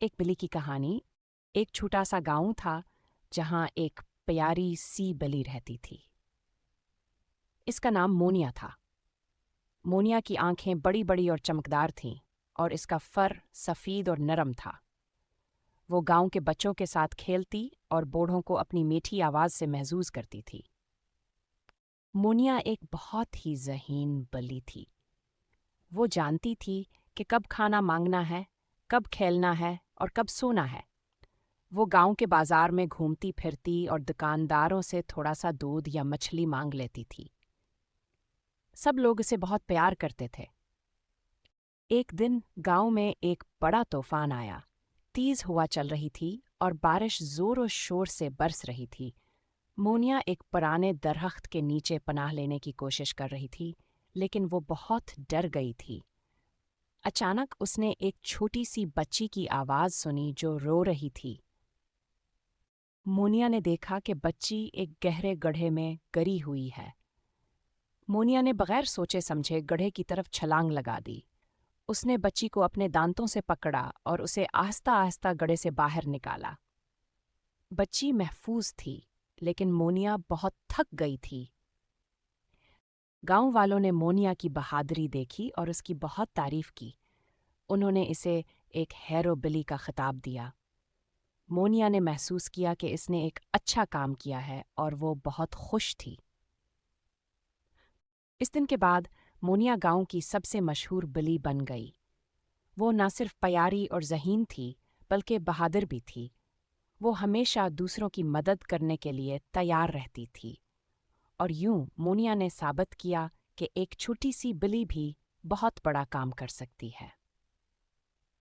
एक बिल्ली की कहानी। एक छोटा सा गांव था जहां एक प्यारी सी बिल्ली रहती थी। इसका नाम मोनिया था। मोनिया की आंखें बड़ी बड़ी और चमकदार थीं और इसका फर सफ़ेद और नरम था। वो गांव के बच्चों के साथ खेलती और बूढ़ों को अपनी मीठी आवाज़ से महसूस करती थी। मोनिया एक बहुत ही ज़हीन बिल्ली थी। वो जानती थी कि कब खाना मांगना है, कब खेलना है और कब सोना है। वो गांव के बाजार में घूमती फिरती और दुकानदारों से थोड़ा सा दूध या मछली मांग लेती थी। सब लोग उसे बहुत प्यार करते थे। एक दिन गांव में एक बड़ा तूफान आया। तेज हवा चल रही थी और बारिश जोरों शोर से बरस रही थी। मोनिया एक पुराने दरख्त के नीचे पनाह लेने की कोशिश कर रही थी, लेकिन वो बहुत डर गई थी। अचानक उसने एक छोटी सी बच्ची की आवाज़ सुनी जो रो रही थी। मोनिया ने देखा कि बच्ची एक गहरे गड्ढे में गिरी हुई है। मोनिया ने बगैर सोचे समझे गड्ढे की तरफ छलांग लगा दी। उसने बच्ची को अपने दांतों से पकड़ा और उसे आहिस्ता आहिस्ता गड्ढे से बाहर निकाला। बच्ची महफूज थी, लेकिन मोनिया बहुत थक गई थी। गांव वालों ने मोनिया की बहादुरी देखी और उसकी बहुत तारीफ की। उन्होंने इसे एक हैरो बिल्ली का खिताब दिया। मोनिया ने महसूस किया कि इसने एक अच्छा काम किया है और वो बहुत खुश थी। इस दिन के बाद मोनिया गांव की सबसे मशहूर बिल्ली बन गई। वो न सिर्फ प्यारी और ज़हीन थी, बल्कि बहादुर भी थी। वो हमेशा दूसरों की मदद करने के लिए तैयार रहती थी। और यूं मोनिया ने साबित किया कि एक छोटी सी बिल्ली भी बहुत बड़ा काम कर सकती है।